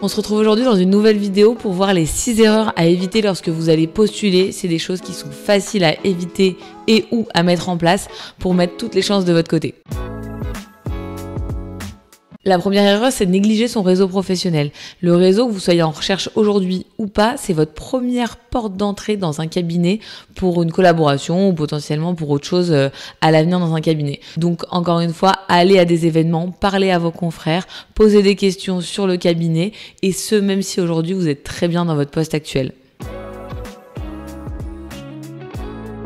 On se retrouve aujourd'hui dans une nouvelle vidéo pour voir les 6 erreurs à éviter lorsque vous allez postuler. C'est des choses qui sont faciles à éviter et ou à mettre en place pour mettre toutes les chances de votre côté. La première erreur, c'est de négliger son réseau professionnel. Le réseau, que vous soyez en recherche aujourd'hui ou pas, c'est votre première porte d'entrée dans un cabinet pour une collaboration ou potentiellement pour autre chose à l'avenir dans un cabinet. Donc, encore une fois, allez à des événements, parlez à vos confrères, posez des questions sur le cabinet et ce, même si aujourd'hui vous êtes très bien dans votre poste actuel.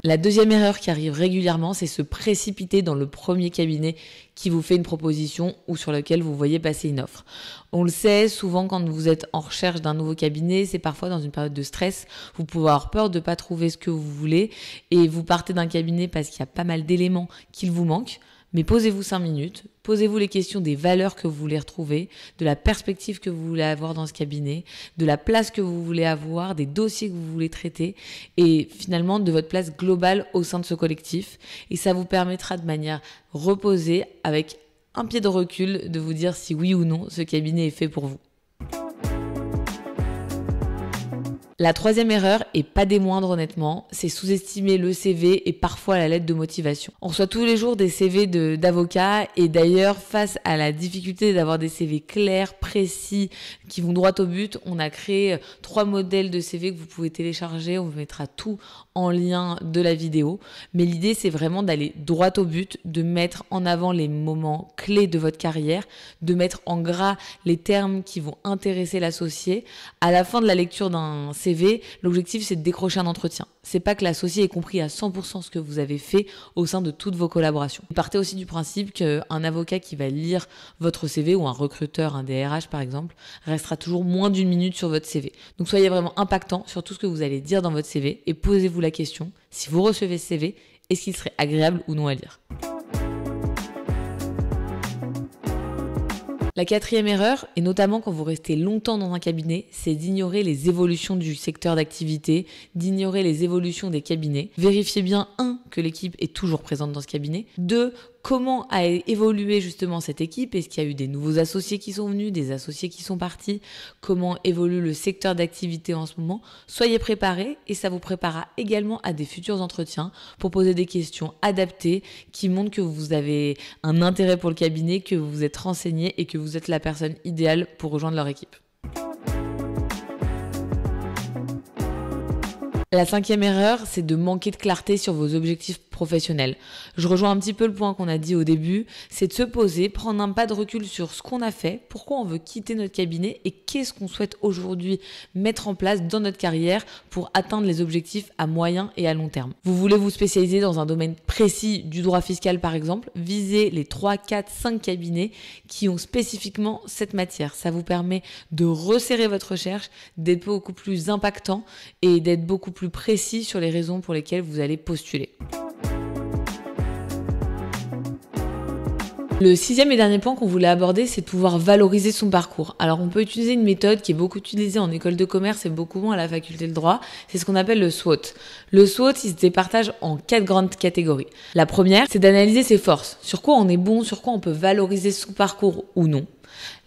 La deuxième erreur qui arrive régulièrement, c'est se précipiter dans le premier cabinet qui vous fait une proposition ou sur lequel vous voyez passer une offre. On le sait, souvent quand vous êtes en recherche d'un nouveau cabinet, c'est parfois dans une période de stress. Vous pouvez avoir peur de ne pas trouver ce que vous voulez et vous partez d'un cabinet parce qu'il y a pas mal d'éléments qu'il vous manque. Mais posez-vous 5 minutes, posez-vous les questions des valeurs que vous voulez retrouver, de la perspective que vous voulez avoir dans ce cabinet, de la place que vous voulez avoir, des dossiers que vous voulez traiter et finalement de votre place globale au sein de ce collectif. Et ça vous permettra de manière reposée, avec un pied de recul, de vous dire si oui ou non ce cabinet est fait pour vous. La troisième erreur, et pas des moindres honnêtement, c'est sous-estimer le CV et parfois la lettre de motivation. On reçoit tous les jours des CV d'avocats et d'ailleurs, face à la difficulté d'avoir des CV clairs, précis, qui vont droit au but, on a créé 3 modèles de CV que vous pouvez télécharger. On vous mettra tout en lien de la vidéo. Mais l'idée, c'est vraiment d'aller droit au but, de mettre en avant les moments clés de votre carrière, de mettre en gras les termes qui vont intéresser l'associé. À la fin de la lecture d'un CV, l'objectif, c'est de décrocher un entretien. C'est pas que l'associé ait compris à 100% ce que vous avez fait au sein de toutes vos collaborations. Partez aussi du principe qu'un avocat qui va lire votre CV ou un recruteur, un DRH par exemple, restera toujours moins d'1 minute sur votre CV. Donc soyez vraiment impactant sur tout ce que vous allez dire dans votre CV et posez-vous la question, si vous recevez ce CV, est-ce qu'il serait agréable ou non à lire ? La quatrième erreur, et notamment quand vous restez longtemps dans un cabinet, c'est d'ignorer les évolutions du secteur d'activité, d'ignorer les évolutions des cabinets. Vérifiez bien, 1, que l'équipe est toujours présente dans ce cabinet. 2, comment a évolué justement cette équipe? Est-ce qu'il y a eu des nouveaux associés qui sont venus, des associés qui sont partis? Comment évolue le secteur d'activité en ce moment? Soyez préparés et ça vous préparera également à des futurs entretiens pour poser des questions adaptées qui montrent que vous avez un intérêt pour le cabinet, que vous vous êtes renseigné et que vous êtes la personne idéale pour rejoindre leur équipe. La 5e erreur, c'est de manquer de clarté sur vos objectifs professionnels. Je rejoins un petit peu le point qu'on a dit au début, c'est de se poser, prendre un pas de recul sur ce qu'on a fait, pourquoi on veut quitter notre cabinet et qu'est-ce qu'on souhaite aujourd'hui mettre en place dans notre carrière pour atteindre les objectifs à moyen et à long terme. Vous voulez vous spécialiser dans un domaine précis du droit fiscal par exemple, visez les 3, 4, 5 cabinets qui ont spécifiquement cette matière. Ça vous permet de resserrer votre recherche, d'être beaucoup plus impactant et d'être beaucoup plus précis sur les raisons pour lesquelles vous allez postuler. Le 6e et dernier point qu'on voulait aborder, c'est de pouvoir valoriser son parcours. Alors, on peut utiliser une méthode qui est beaucoup utilisée en école de commerce et beaucoup moins à la faculté de droit. C'est ce qu'on appelle le SWOT. Le SWOT, il se départage en 4 grandes catégories. La première, c'est d'analyser ses forces. Sur quoi on est bon, sur quoi on peut valoriser son parcours ou non.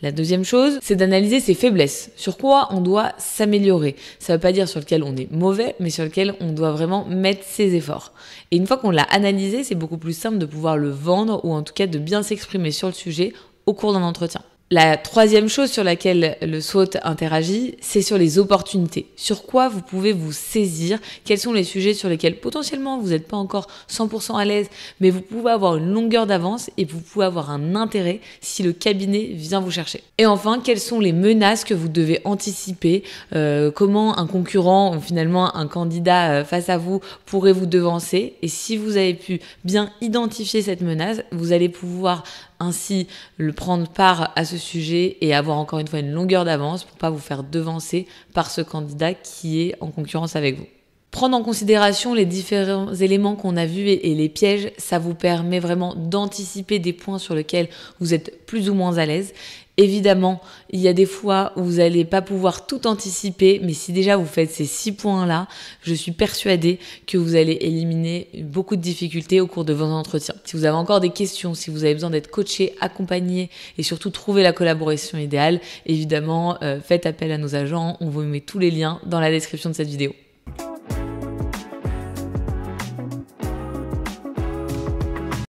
La deuxième chose, c'est d'analyser ses faiblesses. Sur quoi on doit s'améliorer. Ça ne veut pas dire sur lequel on est mauvais, mais sur lequel on doit vraiment mettre ses efforts. Et une fois qu'on l'a analysé, c'est beaucoup plus simple de pouvoir le vendre ou en tout cas de bien s'exprimer sur le sujet au cours d'un entretien. La troisième chose sur laquelle le SWOT interagit, c'est sur les opportunités. Sur quoi vous pouvez vous saisir, quels sont les sujets sur lesquels potentiellement vous n'êtes pas encore 100% à l'aise, mais vous pouvez avoir une longueur d'avance et vous pouvez avoir un intérêt si le cabinet vient vous chercher. Et enfin, quelles sont les menaces que vous devez anticiper, comment un concurrent ou finalement un candidat face à vous pourrait vous devancer. Et si vous avez pu bien identifier cette menace, vous allez pouvoir ainsi le prendre part à ce sujet et avoir encore une fois une longueur d'avance pour pas vous faire devancer par ce candidat qui est en concurrence avec vous. Prendre en considération les différents éléments qu'on a vus et les pièges, ça vous permet vraiment d'anticiper des points sur lesquels vous êtes plus ou moins à l'aise Évidemment, il y a des fois où vous n'allez pas pouvoir tout anticiper, mais si déjà vous faites ces 6 points-là, je suis persuadée que vous allez éliminer beaucoup de difficultés au cours de vos entretiens. Si vous avez encore des questions, si vous avez besoin d'être coaché, accompagné et surtout trouver la collaboration idéale, évidemment, faites appel à nos agents. On vous met tous les liens dans la description de cette vidéo.